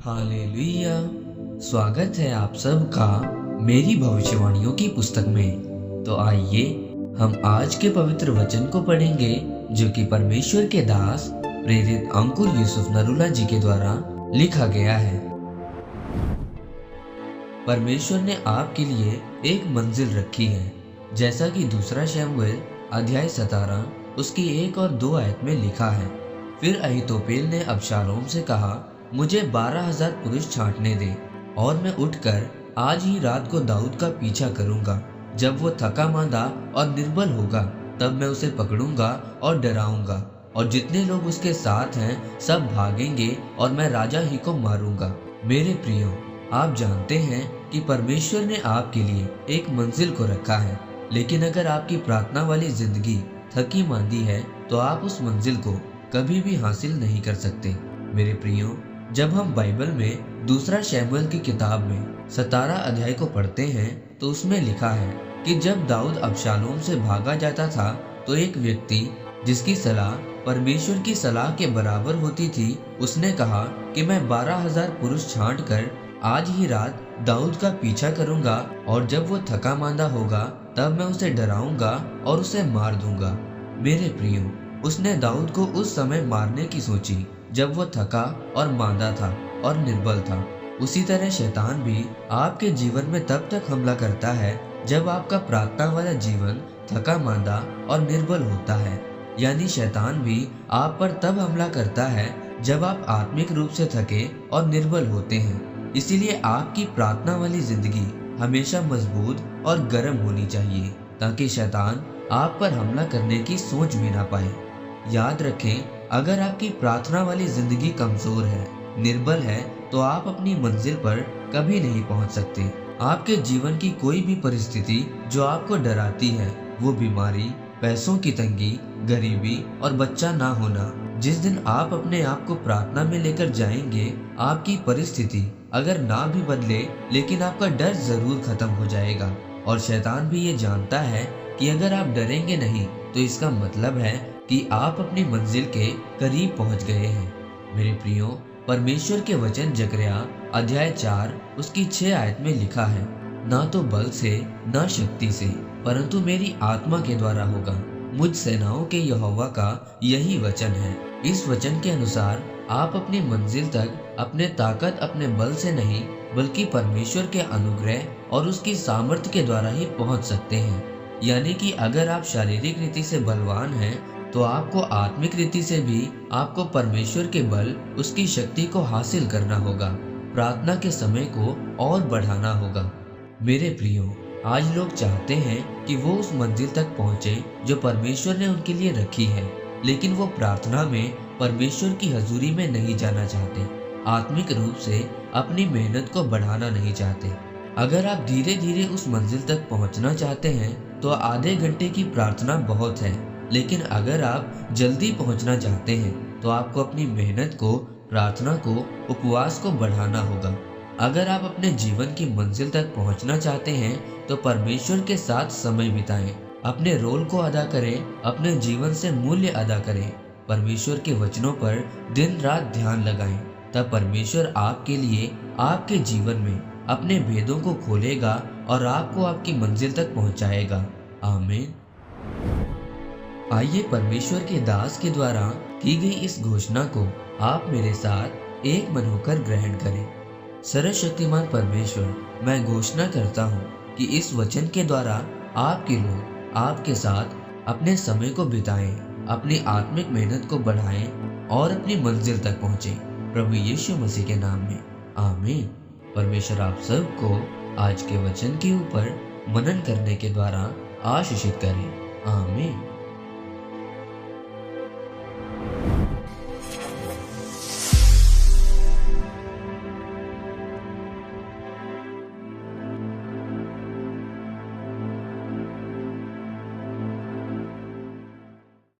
Hallelujah. स्वागत है आप सबका मेरी भविष्यवाणियों की पुस्तक में। तो आइए हम आज के पवित्र वचन को पढ़ेंगे जो कि परमेश्वर के दास प्रेरित अंकुर यूसुफ नरूला जी के द्वारा लिखा गया है। परमेश्वर ने आपके लिए एक मंजिल रखी है, जैसा कि दूसरा शमूएल अध्याय 17 उसकी 1 और 2 आयत में लिखा है। फिर अहीतोपेल ने अबशालोम से कहा, मुझे 12,000 पुरुष छांटने दे और मैं उठकर आज ही रात को दाऊद का पीछा करूंगा। जब वो थका मांदा और निर्बल होगा तब मैं उसे पकड़ूंगा और डराऊंगा, और जितने लोग उसके साथ हैं सब भागेंगे और मैं राजा ही को मारूंगा। मेरे प्रियो, आप जानते हैं कि परमेश्वर ने आपके लिए एक मंजिल को रखा है, लेकिन अगर आपकी प्रार्थना वाली जिंदगी थकी मांदी है तो आप उस मंजिल को कभी भी हासिल नहीं कर सकते। मेरे प्रियो, जब हम बाइबल में दूसरा शमूएल की किताब में 17 अध्याय को पढ़ते हैं तो उसमें लिखा है कि जब दाऊद अबशालोम से भागा जाता था तो एक व्यक्ति जिसकी सलाह परमेश्वर की सलाह के बराबर होती थी, उसने कहा कि मैं 12,000 पुरुष छांट कर आज ही रात दाऊद का पीछा करूंगा, और जब वो थका मांदा होगा तब मैं उसे डराऊंगा और उसे मार दूंगा। मेरे प्रियो, उसने दाऊद को उस समय मारने की सोची जब वो थका और मांदा था और निर्बल था। उसी तरह शैतान भी आपके जीवन में तब तक हमला करता है जब आपका प्रार्थना वाला जीवन थका मांदा और निर्बल होता है। यानी शैतान भी आप पर तब हमला करता है जब आप आत्मिक रूप से थके और निर्बल होते हैं। इसीलिए आपकी प्रार्थना वाली जिंदगी हमेशा मजबूत और गर्म होनी चाहिए, ताकि शैतान आप पर हमला करने की सोच भी ना पाए। याद रखें, अगर आपकी प्रार्थना वाली जिंदगी कमजोर है, निर्बल है, तो आप अपनी मंजिल पर कभी नहीं पहुंच सकते। आपके जीवन की कोई भी परिस्थिति जो आपको डराती है, वो बीमारी, पैसों की तंगी, गरीबी और बच्चा ना होना, जिस दिन आप अपने आप को प्रार्थना में लेकर जाएंगे, आपकी परिस्थिति अगर ना भी बदले लेकिन आपका डर जरूर खत्म हो जाएगा। और शैतान भी ये जानता है कि अगर आप डरेंगे नहीं तो इसका मतलब है कि आप अपनी मंजिल के करीब पहुंच गए हैं। मेरे प्रियो, परमेश्वर के वचन जकरिया अध्याय 4 उसकी 6 आयत में लिखा है, ना तो बल से ना शक्ति से परंतु मेरी आत्मा के द्वारा होगा। मुझ सेनाओं के यहोवा का यही वचन है। इस वचन के अनुसार आप अपनी मंजिल तक अपने ताकत, अपने बल से नहीं बल्कि परमेश्वर के अनुग्रह और उसकी सामर्थ्य के द्वारा ही पहुंच सकते हैं। यानी कि अगर आप शारीरिक रीति से बलवान हैं तो आपको आत्मिक रीति से भी आपको परमेश्वर के बल, उसकी शक्ति को हासिल करना होगा। प्रार्थना के समय को और बढ़ाना होगा। मेरे प्रियो, आज लोग चाहते हैं कि वो उस मंजिल तक पहुंचे जो परमेश्वर ने उनके लिए रखी है, लेकिन वो प्रार्थना में परमेश्वर की हजूरी में नहीं जाना चाहते, आत्मिक रूप से अपनी मेहनत को बढ़ाना नहीं चाहते। अगर आप धीरे धीरे उस मंजिल तक पहुंचना चाहते हैं तो आधे घंटे की प्रार्थना बहुत है, लेकिन अगर आप जल्दी पहुंचना चाहते हैं तो आपको अपनी मेहनत को, प्रार्थना को, उपवास को बढ़ाना होगा। अगर आप अपने जीवन की मंजिल तक पहुंचना चाहते हैं तो परमेश्वर के साथ समय बिताएं, अपने रोल को अदा करें, अपने जीवन से मूल्य अदा करें, परमेश्वर के वचनों पर दिन रात ध्यान लगाएं। तब परमेश्वर आपके लिए, आपके जीवन में अपने भेदों को खोलेगा और आपको आपकी मंजिल तक पहुंचाएगा। आमीन। आइए परमेश्वर के दास के द्वारा की गई इस घोषणा को आप मेरे साथ एक मन होकर ग्रहण करें। सर्वशक्तिमान परमेश्वर, मैं घोषणा करता हूँ कि इस वचन के द्वारा आपके लोग आपके साथ अपने समय को बिताएं, अपनी आत्मिक मेहनत को बढ़ाएं और अपनी मंजिल तक पहुँचे। प्रभु यीशु मसीह के नाम में आमीन। परमेश्वर आप सबको आज के वचन के ऊपर मनन करने के द्वारा आशीषित करें। आमीन।